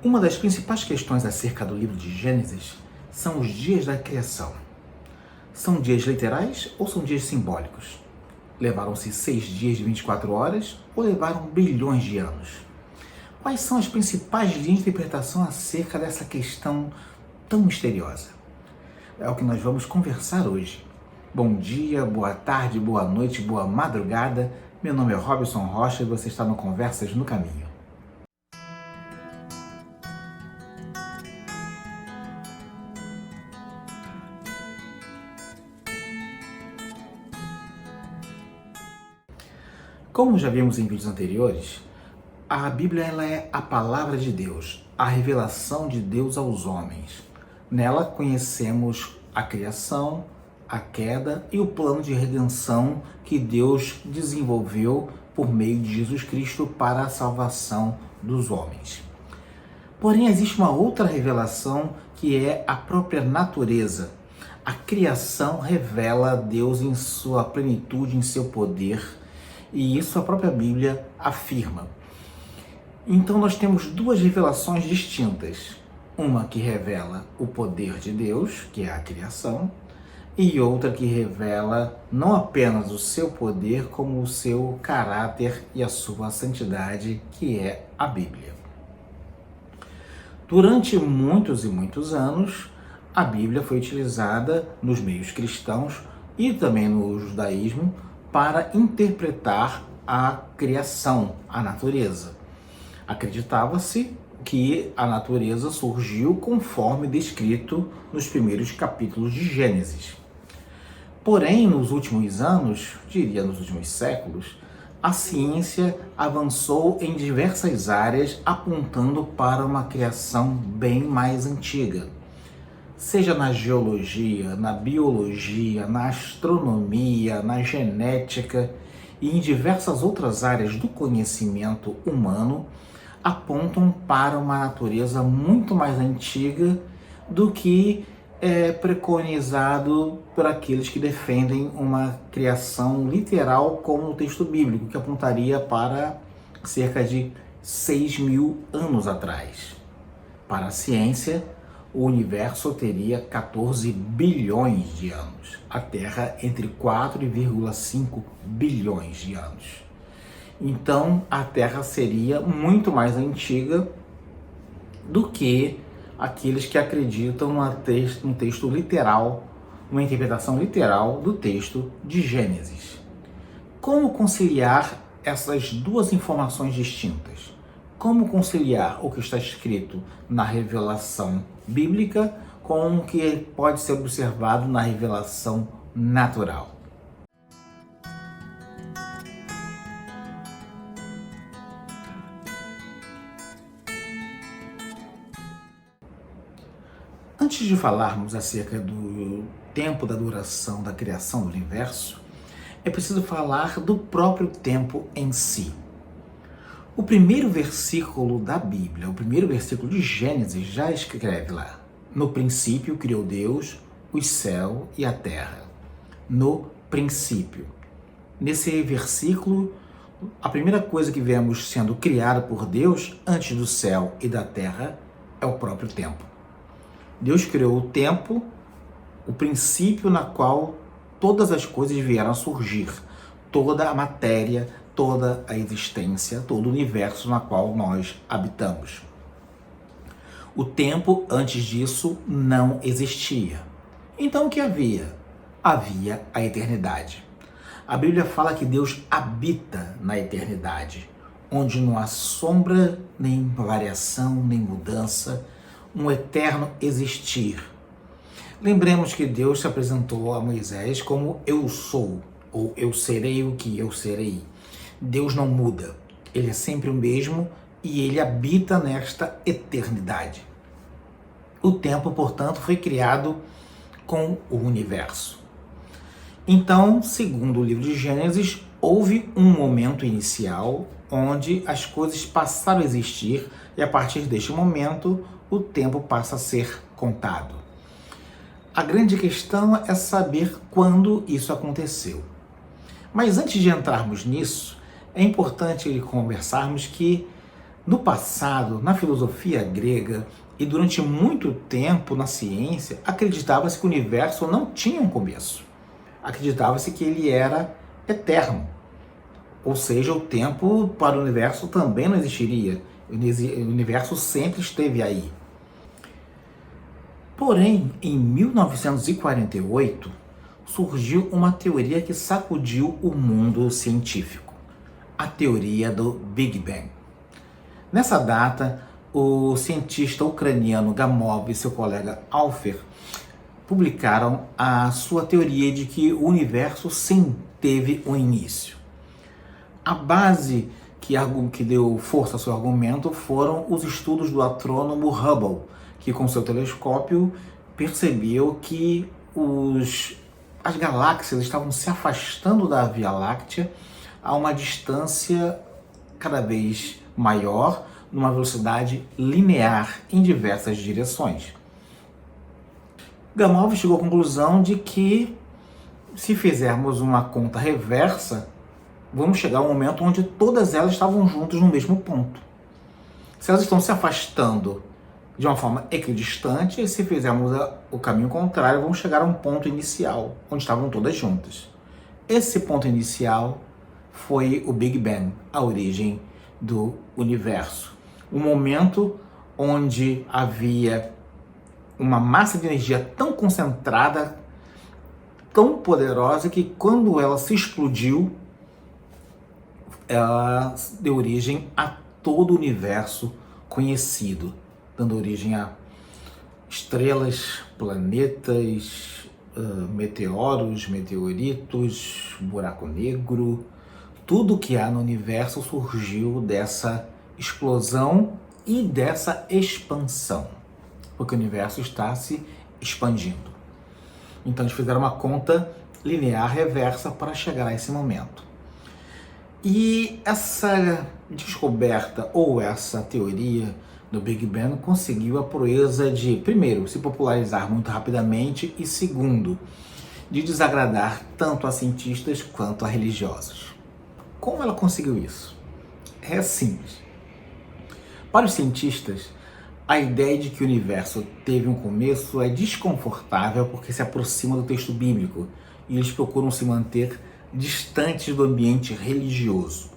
Uma das principais questões acerca do livro de Gênesis são os dias da criação. São dias literais ou são dias simbólicos? Levaram-se 6 dias de 24 horas ou levaram bilhões de anos? Quais são as principais linhas de interpretação acerca dessa questão tão misteriosa? É o que nós vamos conversar hoje. Bom dia, boa tarde, boa noite, boa madrugada. Meu nome é Robson Rocha e você está no Conversas no Caminho. Como já vimos em vídeos anteriores, a Bíblia ela é a palavra de Deus, a revelação de Deus aos homens. Nela conhecemos a criação, a queda e o plano de redenção que Deus desenvolveu por meio de Jesus Cristo para a salvação dos homens. Porém, existe uma outra revelação que é a própria natureza. A criação revela Deus em sua plenitude, em seu poder, e isso a própria Bíblia afirma. Então nós temos duas revelações distintas. Uma que revela o poder de Deus, que é a criação, e outra que revela não apenas o seu poder, como o seu caráter e a sua santidade, que é a Bíblia. Durante muitos e muitos anos, a Bíblia foi utilizada nos meios cristãos e também no judaísmo para interpretar a criação, a natureza. Acreditava-se que a natureza surgiu conforme descrito nos primeiros capítulos de Gênesis. Porém, nos últimos anos, diria nos últimos séculos, a ciência avançou em diversas áreas apontando para uma criação bem mais antiga. Seja na geologia, na biologia, na astronomia, na genética e em diversas outras áreas do conhecimento humano, apontam para uma natureza muito mais antiga do que é preconizado por aqueles que defendem uma criação literal como o texto bíblico, que apontaria para cerca de 6.000 anos atrás. Para a ciência, o universo teria 14 bilhões de anos, a Terra entre 4,5 bilhões de anos. Então, a Terra seria muito mais antiga do que aqueles que acreditam no texto literal, uma interpretação literal do texto de Gênesis. Como conciliar essas duas informações distintas? Como conciliar o que está escrito na revelação bíblica com o que pode ser observado na revelação natural? Antes de falarmos acerca do tempo da duração da criação do universo, é preciso falar do próprio tempo em si. O primeiro versículo da Bíblia, o primeiro versículo de Gênesis já escreve lá: no princípio criou Deus os céus e a terra. No princípio. Nesse versículo, a primeira coisa que vemos sendo criada por Deus antes do céu e da terra é o próprio tempo. Deus criou o tempo, o princípio na qual todas as coisas vieram a surgir, toda a matéria, toda a existência, todo o universo na qual nós habitamos. O tempo, antes disso, não existia. Então o que havia? Havia a eternidade. A Bíblia fala que Deus habita na eternidade, onde não há sombra, nem variação, nem mudança, um eterno existir. Lembremos que Deus se apresentou a Moisés como eu sou, ou eu serei o que eu serei. Deus não muda, ele é sempre o mesmo e ele habita nesta eternidade. O tempo, portanto, foi criado com o universo. Então, segundo o livro de Gênesis, houve um momento inicial onde as coisas passaram a existir e a partir deste momento o tempo passa a ser contado. A grande questão é saber quando isso aconteceu. Mas antes de entrarmos nisso, é importante conversarmos que No passado, na filosofia grega e durante muito tempo na ciência, acreditava-se que o universo não tinha um começo. Acreditava-se que ele era eterno. Ou seja, o tempo para o universo também não existiria. O universo sempre esteve aí. Porém, em 1948, surgiu uma teoria que sacudiu o mundo científico, a teoria do Big Bang. Nessa data, o cientista ucraniano Gamov e seu colega Alfer publicaram a sua teoria de que o universo sim teve um início. A base que deu força ao seu argumento foram os estudos do astrônomo Hubble, que com seu telescópio percebeu que as galáxias estavam se afastando da Via Láctea a uma distância cada vez maior, numa velocidade linear em diversas direções. Gamow chegou à conclusão de que, se fizermos uma conta reversa, vamos chegar a um momento onde todas elas estavam juntas no mesmo ponto. Se elas estão se afastando de uma forma equidistante, se fizermos o caminho contrário, vamos chegar a um ponto inicial, onde estavam todas juntas. Esse ponto inicial foi o Big Bang, a origem do universo. Um momento onde havia uma massa de energia tão concentrada, tão poderosa, que quando ela se explodiu, ela deu origem a todo o universo conhecido, dando origem a estrelas, planetas, meteoros, meteoritos, buraco negro. Tudo que há no universo surgiu dessa explosão e dessa expansão, porque o universo está se expandindo. Então eles fizeram uma conta linear reversa para chegar a esse momento. E essa descoberta ou essa teoria do Big Bang conseguiu a proeza de, primeiro, se popularizar muito rapidamente e, segundo, de desagradar tanto a cientistas quanto a religiosos. Como ela conseguiu isso? É simples. Para os cientistas, a ideia de que o universo teve um começo é desconfortável porque se aproxima do texto bíblico e eles procuram se manter distantes do ambiente religioso.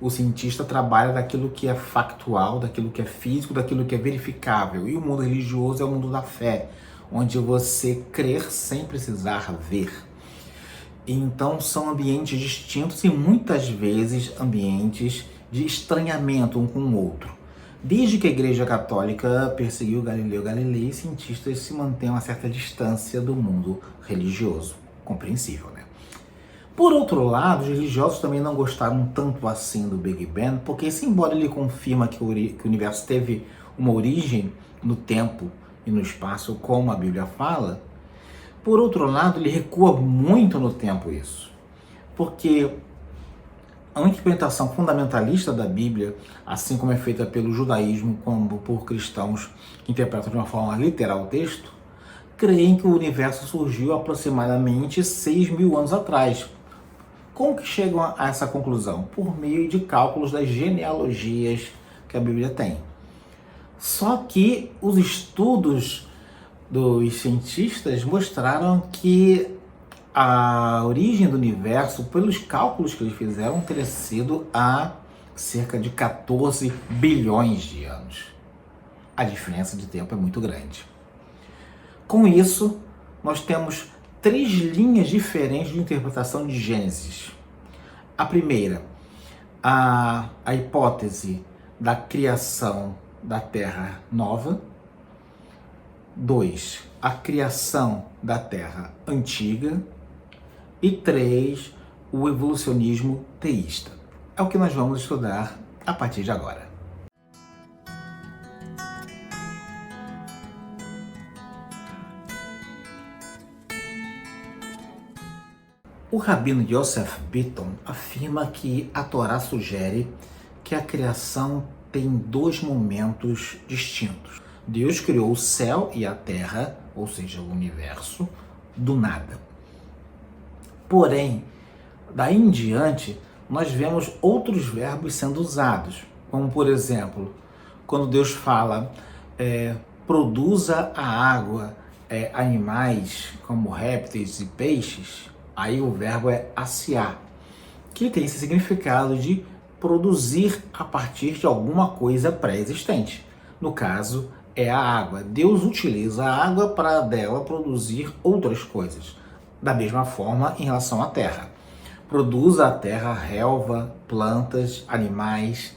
O cientista trabalha daquilo que é factual, daquilo que é físico, daquilo que é verificável. E o mundo religioso é o mundo da fé, onde você crer sem precisar ver. Então são ambientes distintos e muitas vezes ambientes de estranhamento um com o outro. Desde que a Igreja Católica perseguiu Galileu Galilei, cientistas se mantêm a uma certa distância do mundo religioso. Compreensível, né? Por outro lado, os religiosos também não gostaram tanto assim do Big Bang, porque embora ele confirma que o universo teve uma origem no tempo e no espaço, como a Bíblia fala, por outro lado, ele recua muito no tempo isso. Porque a interpretação fundamentalista da Bíblia, assim como é feita pelo judaísmo, como por cristãos que interpretam de uma forma literal o texto, creem que o universo surgiu aproximadamente 6.000 anos atrás. Como que chegam a essa conclusão? Por meio de cálculos das genealogias que a Bíblia tem. Só que os estudos dos cientistas mostraram que a origem do universo, pelos cálculos que eles fizeram, teria sido há cerca de 14 bilhões de anos. A diferença de tempo é muito grande. Com isso, nós temos 3 linhas diferentes de interpretação de Gênesis. A primeira, a hipótese da criação da Terra nova. 2, a criação da Terra antiga. E 3, o evolucionismo teísta. É o que nós vamos estudar a partir de agora. O rabino Yosef Bitton afirma que a Torá sugere que a criação tem 2 momentos distintos. Deus criou o céu e a terra, ou seja, o universo, do nada. Porém, daí em diante, nós vemos outros verbos sendo usados. Como, por exemplo, quando Deus fala, produza a água animais como répteis e peixes, aí o verbo é aciar, que tem esse significado de produzir a partir de alguma coisa pré-existente. No caso, é a água. Deus utiliza a água para dela produzir outras coisas. Da mesma forma, em relação à terra. Produz a terra relva, plantas, animais.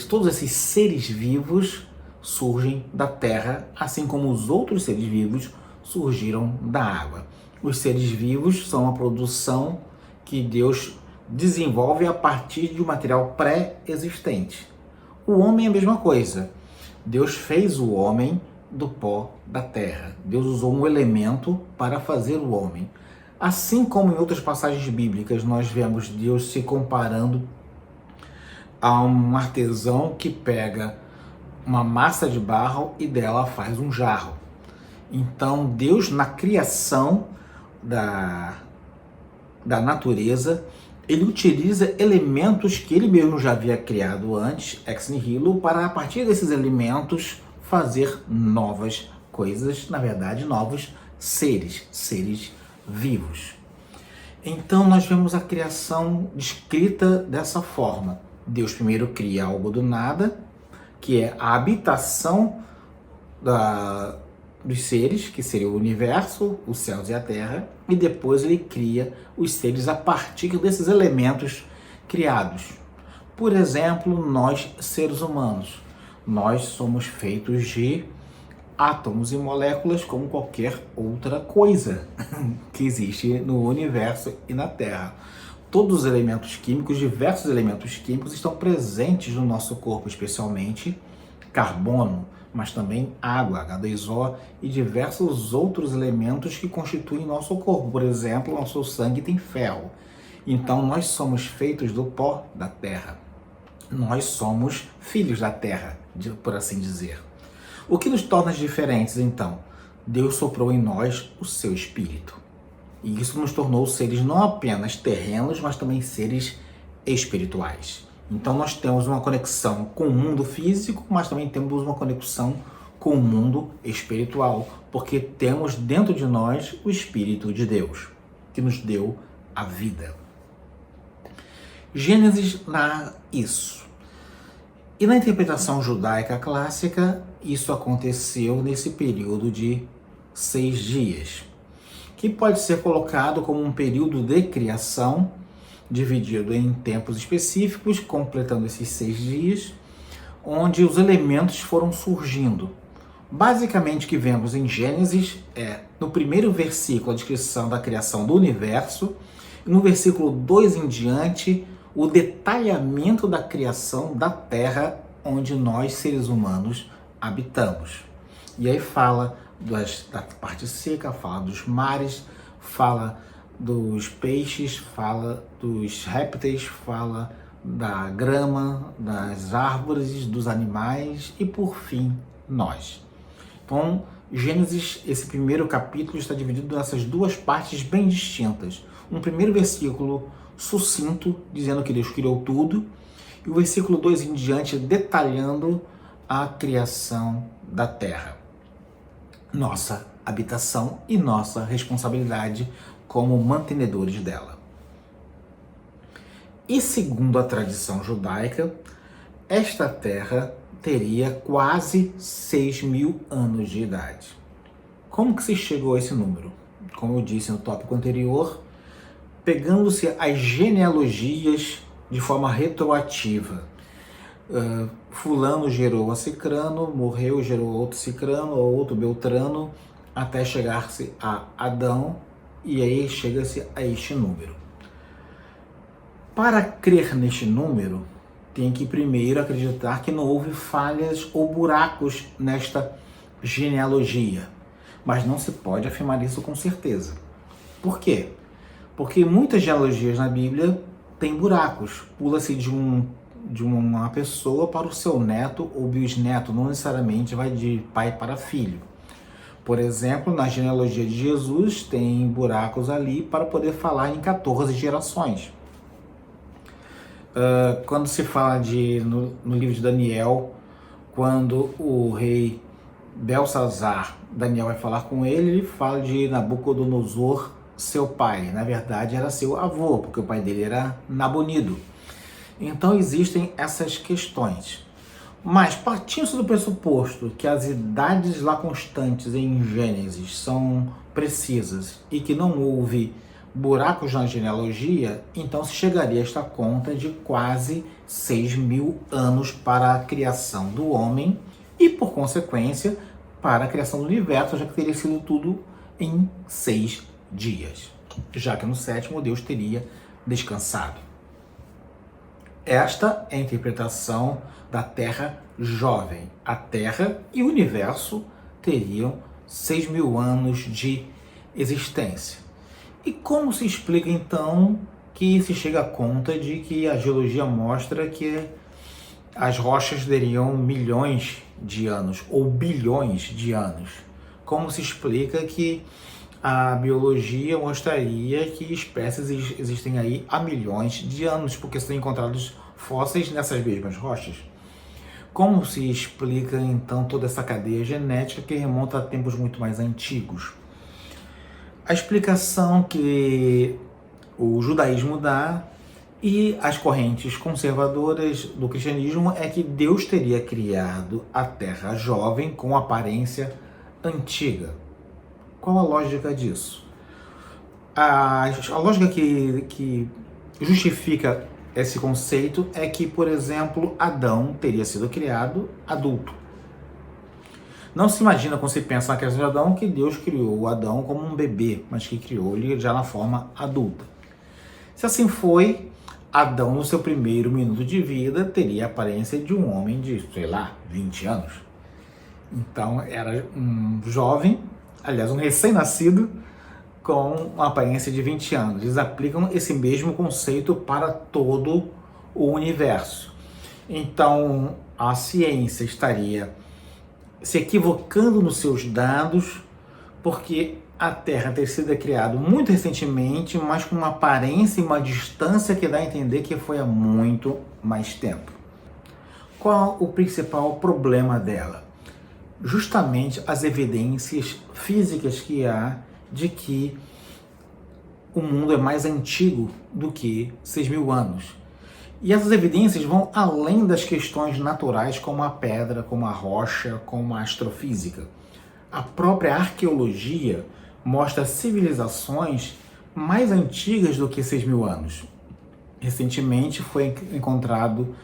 Todos esses seres vivos surgem da terra, assim como os outros seres vivos surgiram da água. Os seres vivos são a produção que Deus desenvolve a partir de um material pré-existente. O homem é a mesma coisa. Deus fez o homem do pó da terra. Deus usou um elemento para fazer o homem. Assim como em outras passagens bíblicas nós vemos Deus se comparando a um artesão que pega uma massa de barro e dela faz um jarro. Então Deus, na criação da natureza, ele utiliza elementos que ele mesmo já havia criado antes, ex nihilo, para a partir desses elementos fazer novas coisas, na verdade novos seres vivos. Então nós vemos a criação descrita dessa forma. Deus primeiro cria algo do nada, que é a habitação dos seres, que seria o universo, os céus e a terra, e depois ele cria os seres a partir desses elementos criados. Por exemplo, nós, seres humanos, nós somos feitos de átomos e moléculas como qualquer outra coisa que existe no universo e na Terra. Todos os elementos químicos, diversos elementos químicos estão presentes no nosso corpo, especialmente carbono, mas também água, H2O e diversos outros elementos que constituem nosso corpo. Por exemplo, nosso sangue tem ferro. Então nós somos feitos do pó da terra. Nós somos filhos da terra, por assim dizer. O que nos torna diferentes, então? Deus soprou em nós o seu espírito. E isso nos tornou seres não apenas terrenos, mas também seres espirituais. Então nós temos uma conexão com o mundo físico, mas também temos uma conexão com o mundo espiritual, porque temos dentro de nós o Espírito de Deus, que nos deu a vida. Gênesis narra isso. E na interpretação judaica clássica, isso aconteceu nesse período de 6 dias, que pode ser colocado como um período de criação, dividido em tempos específicos, completando esses 6 dias, onde os elementos foram surgindo. Basicamente, o que vemos em Gênesis é, no primeiro versículo, a descrição da criação do universo, e no versículo 2 em diante, o detalhamento da criação da terra, onde nós, seres humanos, habitamos. E aí fala da parte seca, fala dos mares, fala dos peixes, fala dos répteis, fala da grama, das árvores, dos animais e, por fim, nós. Então, Gênesis, esse primeiro capítulo, está dividido nessas duas partes bem distintas. Um primeiro versículo sucinto, dizendo que Deus criou tudo, e o versículo 2 em diante, detalhando a criação da terra. Nossa habitação e nossa responsabilidade como mantenedores dela. E segundo a tradição judaica, esta terra teria quase 6.000 anos de idade. Como que se chegou a esse número? Como eu disse no tópico anterior, pegando-se as genealogias de forma retroativa. Fulano gerou a Cicrano, morreu, gerou outro Cicrano, ou outro Beltrano, até chegar-se a Adão, e aí chega-se a este número. Para crer neste número, tem que primeiro acreditar que não houve falhas ou buracos nesta genealogia. Mas não se pode afirmar isso com certeza. Por quê? Porque muitas genealogias na Bíblia têm buracos. Pula-se de uma pessoa para o seu neto ou bisneto, não necessariamente vai de pai para filho. Por exemplo, na genealogia de Jesus tem buracos ali para poder falar em 14 gerações. Quando se fala no livro de Daniel, quando o rei Belsazar, Daniel vai falar com ele fala de Nabucodonosor, seu pai. Na verdade era seu avô, porque o pai dele era Nabonido. Então existem essas questões. Mas partindo do pressuposto que as idades lá constantes em Gênesis são precisas e que não houve buracos na genealogia, então se chegaria a esta conta de quase 6.000 anos para a criação do homem e, por consequência, para a criação do universo, já que teria sido tudo em 6 dias, já que no sétimo Deus teria descansado. Esta é a interpretação da Terra jovem. A Terra e o universo teriam 6.000 anos de existência. E como se explica então que se chega à conta de que a geologia mostra que as rochas teriam milhões de anos ou bilhões de anos? Como se explica que a biologia mostraria que espécies existem aí há milhões de anos, porque são encontrados fósseis nessas mesmas rochas? Como se explica então toda essa cadeia genética que remonta a tempos muito mais antigos? A explicação que o judaísmo dá e as correntes conservadoras do cristianismo é que Deus teria criado a Terra jovem com aparência antiga. Qual a lógica disso? A lógica que justifica esse conceito é que, por exemplo, Adão teria sido criado adulto. Não se imagina, quando se pensa na criação de Adão, que Deus criou o Adão como um bebê, mas que criou ele já na forma adulta. Se assim foi, Adão, no seu primeiro minuto de vida, teria a aparência de um homem de, 20 anos. Então, era um jovem, aliás, um recém-nascido, com uma aparência de 20 anos. Eles aplicam esse mesmo conceito para todo o universo. Então, a ciência estaria se equivocando nos seus dados, porque a Terra ter sido criada muito recentemente, mas com uma aparência e uma distância que dá a entender que foi há muito mais tempo. Qual o principal problema dela? Justamente as evidências físicas que há de que o mundo é mais antigo do que 6.000 anos. E essas evidências vão além das questões naturais, como a pedra, como a rocha, como a astrofísica. A própria arqueologia mostra civilizações mais antigas do que 6.000 anos. Recentemente foi encontrado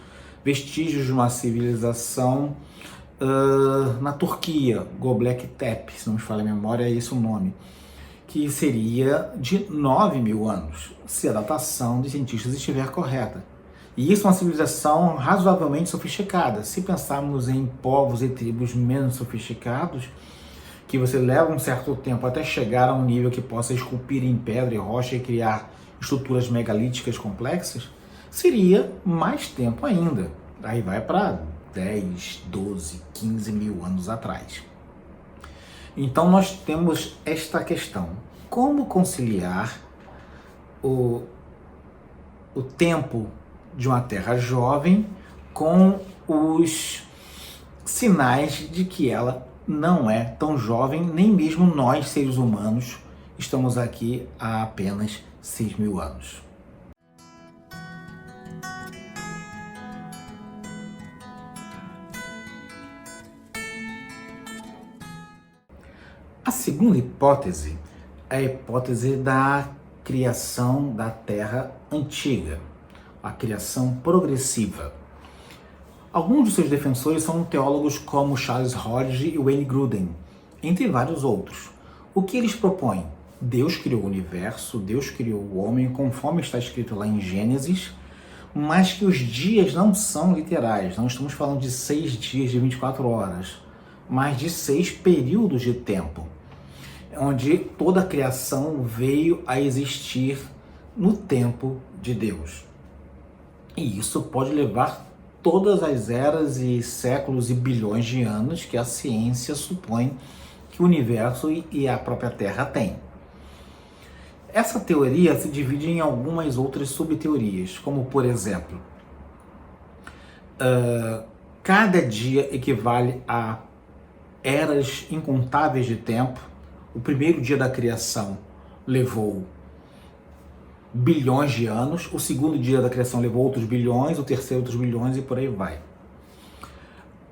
vestígios de uma civilização na Turquia, Göbekli Tepe, se não me falha a memória, é esse o nome, que seria de 9.000 anos, se a datação dos cientistas estiver correta. E isso é uma civilização razoavelmente sofisticada. Se pensarmos em povos e tribos menos sofisticados, que você leva um certo tempo até chegar a um nível que possa esculpir em pedra e rocha e criar estruturas megalíticas complexas, seria mais tempo ainda. Aí vai para 10, 12, 15.000 anos atrás. Então nós temos esta questão: como conciliar o tempo de uma Terra jovem com os sinais de que ela não é tão jovem, nem mesmo nós, seres humanos, estamos aqui há apenas 6.000 anos. A segunda hipótese é a hipótese da criação da Terra antiga, a criação progressiva. Alguns dos seus defensores são teólogos como Charles Hodge e Wayne Grudem, entre vários outros. O que eles propõem? Deus criou o universo, Deus criou o homem, conforme está escrito lá em Gênesis, mas que os dias não são literais. Não estamos falando de 6 dias de 24 horas, mas de 6 períodos de tempo, onde toda a criação veio a existir no tempo de Deus. E isso pode levar todas as eras e séculos e bilhões de anos que a ciência supõe que o universo e a própria Terra têm. Essa teoria se divide em algumas outras subteorias, como por exemplo, Cada dia equivale a eras incontáveis de tempo. O primeiro dia da criação levou bilhões de anos, o segundo dia da criação levou outros bilhões, o terceiro outros bilhões e por aí vai.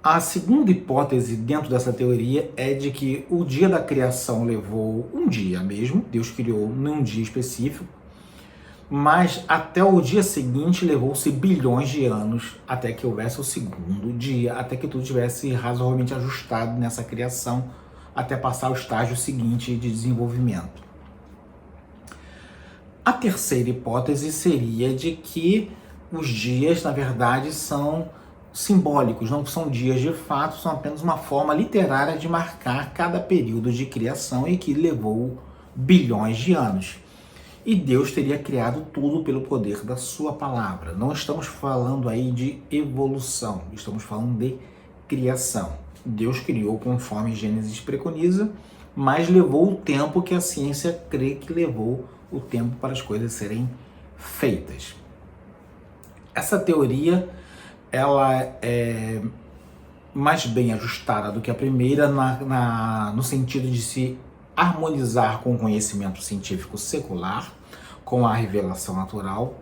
A segunda hipótese dentro dessa teoria é de que o dia da criação levou um dia mesmo, Deus criou num dia específico, mas até o dia seguinte levou-se bilhões de anos até que houvesse o segundo dia, até que tudo tivesse razoavelmente ajustado nessa criação, até passar ao estágio seguinte de desenvolvimento. A terceira hipótese seria de que os dias, na verdade, são simbólicos, não são dias de fato, são apenas uma forma literária de marcar cada período de criação e que levou bilhões de anos. E Deus teria criado tudo pelo poder da sua palavra. Não estamos falando aí de evolução, estamos falando de criação. Deus criou conforme Gênesis preconiza, mas levou o tempo que a ciência crê que levou o tempo para as coisas serem feitas. Essa teoria ela é mais bem ajustada do que a primeira no sentido de se harmonizar com o conhecimento científico secular, com a revelação natural,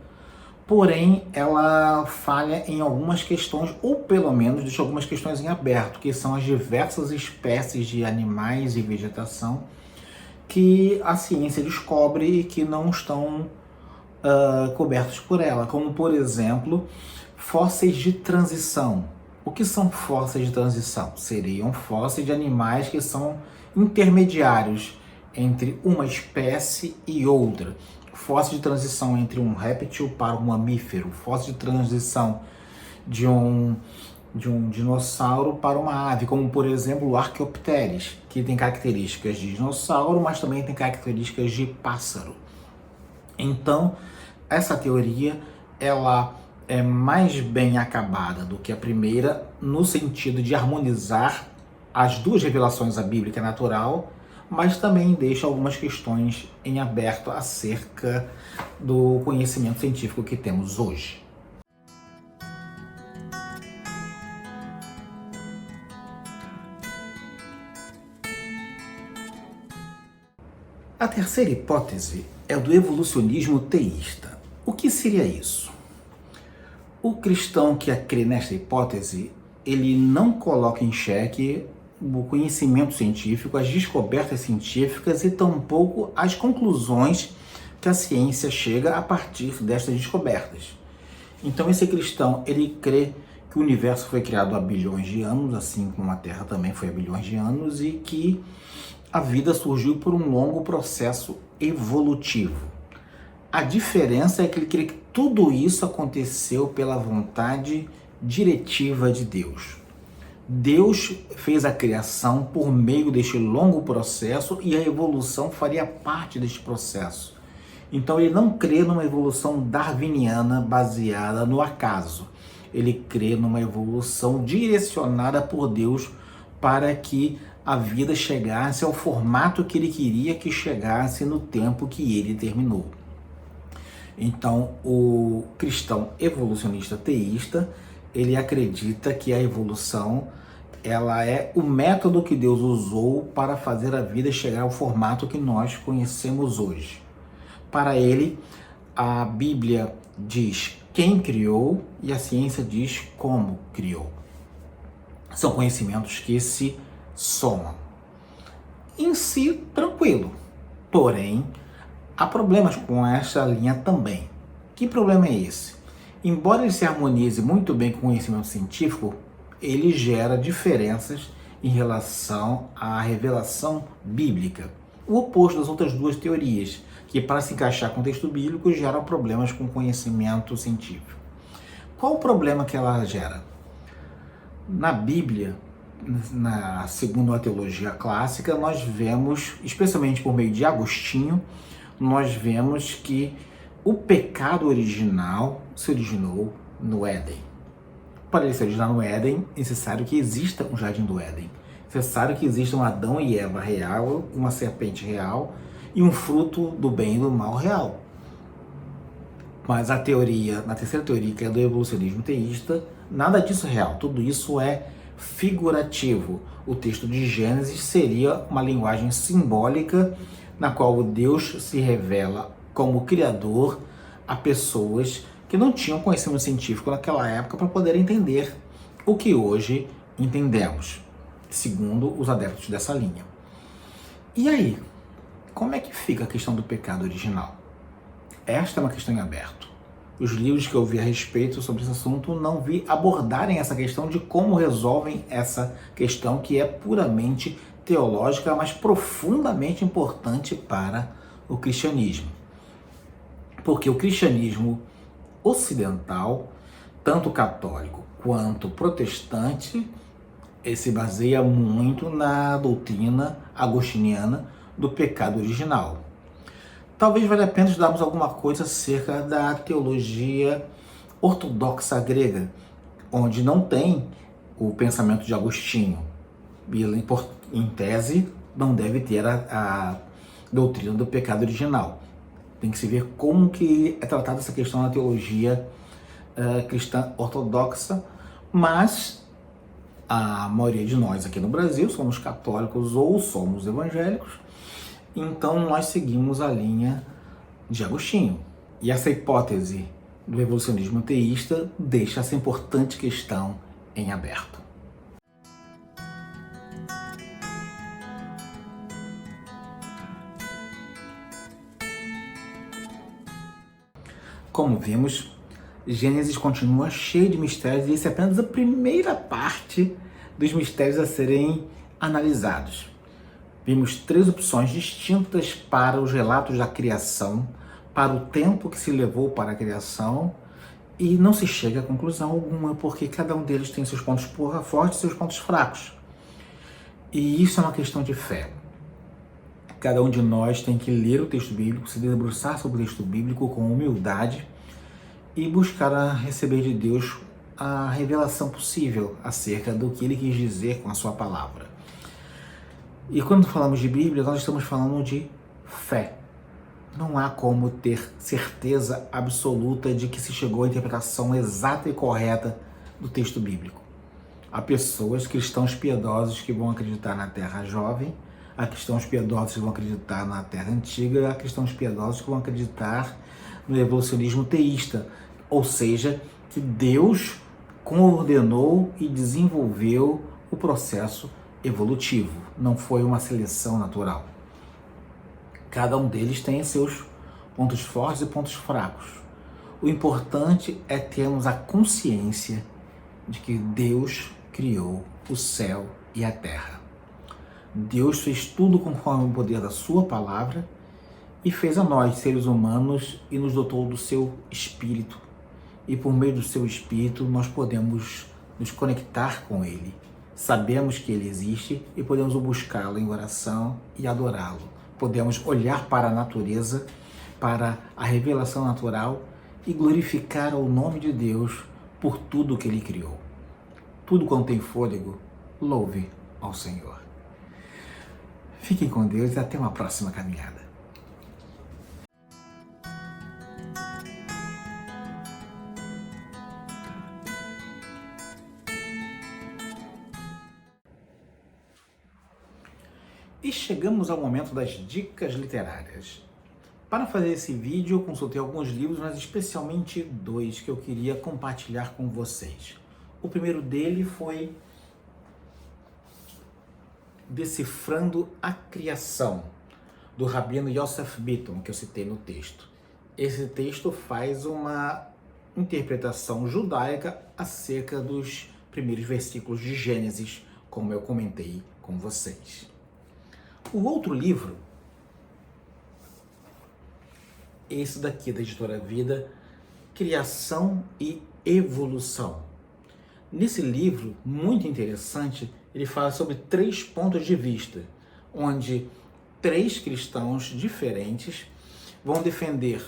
porém ela falha em algumas questões, ou pelo menos deixa algumas questões em aberto, que são as diversas espécies de animais e vegetação que a ciência descobre e que não estão cobertos por ela, como por exemplo, fósseis de transição. O que são fósseis de transição? Seriam fósseis de animais que são intermediários entre uma espécie e outra. Fóssil de transição entre um réptil para um mamífero. Fóssil de transição de um dinossauro para uma ave, como por exemplo o Archaeopteryx, que tem características de dinossauro, mas também tem características de pássaro. Então, essa teoria ela é mais bem acabada do que a primeira, no sentido de harmonizar as duas revelações, a bíblica e a natural, mas também deixa algumas questões em aberto acerca do conhecimento científico que temos hoje. A terceira hipótese é do evolucionismo teísta. O que seria isso? O cristão que crê nesta hipótese, ele não coloca em xeque o conhecimento científico, as descobertas científicas e tampouco as conclusões que a ciência chega a partir destas descobertas. Então esse cristão, ele crê que o universo foi criado há bilhões de anos, assim como a Terra também foi há bilhões de anos, e que a vida surgiu por um longo processo evolutivo. A diferença é que ele crê que tudo isso aconteceu pela vontade diretiva de Deus. Deus fez a criação por meio deste longo processo e a evolução faria parte deste processo. Então ele não crê numa evolução darwiniana baseada no acaso. Ele crê numa evolução direcionada por Deus para que a vida chegasse ao formato que ele queria que chegasse no tempo que ele terminou. Então, o cristão evolucionista teísta, ele acredita que a evolução ela é o método que Deus usou para fazer a vida chegar ao formato que nós conhecemos hoje. Para ele, a Bíblia diz quem criou e a ciência diz como criou. São conhecimentos que se somam. Em si, tranquilo. Porém, há problemas com esta linha também. Que problema é esse? Embora ele se harmonize muito bem com o conhecimento científico, ele gera diferenças em relação à revelação bíblica. O oposto das outras duas teorias, que para se encaixar com o texto bíblico geram problemas com o conhecimento científico. Qual o problema que ela gera? Na Bíblia, segundo a teologia clássica, nós vemos, especialmente por meio de Agostinho, nós vemos que o pecado original se originou no Éden. Para ele se originar no Éden, é necessário que exista um jardim do Éden. É necessário que exista um Adão e Eva real, uma serpente real e um fruto do bem e do mal real. Mas a terceira teoria, que é do evolucionismo teísta, Nada disso é real, tudo isso é figurativo. O texto de Gênesis seria uma linguagem simbólica na qual Deus se revela como Criador a pessoas que não tinham conhecimento científico naquela época para poder entender o que hoje entendemos, segundo os adeptos dessa linha. E aí, como é que fica a questão do pecado original? Esta é uma questão em aberto. Os livros que eu vi a respeito sobre esse assunto não vi abordarem essa questão de como resolvem essa questão que é puramente teológica, mas profundamente importante para o cristianismo. Porque o cristianismo ocidental, tanto católico quanto protestante, se baseia muito na doutrina agostiniana do pecado original. Talvez valha a pena estudarmos alguma coisa acerca da teologia ortodoxa grega, onde não tem o pensamento de Agostinho. E, em tese, não deve ter a doutrina do pecado original. Tem que se ver como que é tratada essa questão na teologia cristã ortodoxa, mas a maioria de nós aqui no Brasil somos católicos ou somos evangélicos, então nós seguimos a linha de Agostinho. E essa hipótese do evolucionismo teísta deixa essa importante questão em aberto. Como vimos, Gênesis continua cheio de mistérios e essa é apenas a primeira parte dos mistérios a serem analisados. Vimos 3 opções distintas para os relatos da criação, para o tempo que se levou para a criação, e não se chega a conclusão alguma, porque cada um deles tem seus pontos fortes e seus pontos fracos. E isso é uma questão de fé. Cada um de nós tem que ler o texto bíblico, se debruçar sobre o texto bíblico com humildade e buscar receber de Deus a revelação possível acerca do que Ele quis dizer com a sua palavra. E quando falamos de Bíblia, nós estamos falando de fé. Não há como ter certeza absoluta de que se chegou à interpretação exata e correta do texto bíblico. Há pessoas, cristãos piedosos, que vão acreditar na terra jovem, há cristãos piedosos que vão acreditar na terra antiga, há cristãos piedosos que vão acreditar no evolucionismo teísta, ou seja, que Deus coordenou e desenvolveu o processo evolutivo, não foi uma seleção natural. Cada um deles tem seus pontos fortes e pontos fracos. O importante é termos a consciência de que Deus criou o céu e a terra. Deus fez tudo conforme o poder da sua palavra e fez a nós, seres humanos, e nos dotou do seu Espírito. E por meio do seu Espírito nós podemos nos conectar com Ele. Sabemos que Ele existe e podemos buscá-lo em oração e adorá-lo. Podemos olhar para a natureza, para a revelação natural e glorificar o nome de Deus por tudo que Ele criou. Tudo quanto tem fôlego, louve ao Senhor. Fiquem com Deus e até uma próxima caminhada. E chegamos ao momento das dicas literárias. Para fazer esse vídeo, eu consultei alguns livros, mas especialmente 2 que eu queria compartilhar com vocês. O primeiro dele foi Decifrando a Criação, do rabino Yosef Bitton, que eu citei no texto. Esse texto faz uma interpretação judaica acerca dos primeiros versículos de Gênesis, como eu comentei com vocês. O outro livro, esse daqui da Editora Vida, Criação e Evolução. Nesse livro, muito interessante, ele fala sobre 3 pontos de vista, onde 3 cristãos diferentes vão defender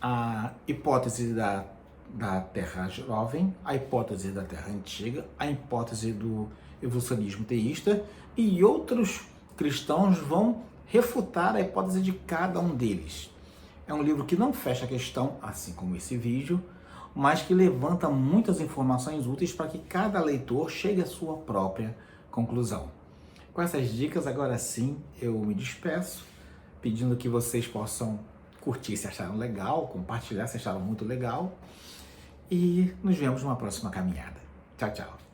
a hipótese da Terra Jovem, a hipótese da Terra Antiga, a hipótese do evolucionismo teísta, e outros cristãos vão refutar a hipótese de cada um deles. É um livro que não fecha a questão, assim como esse vídeo, mas que levanta muitas informações úteis para que cada leitor chegue à sua própria conclusão. Com essas dicas, agora sim, eu me despeço, pedindo que vocês possam curtir se acharam legal, compartilhar se acharam muito legal, e nos vemos numa próxima caminhada. Tchau, tchau.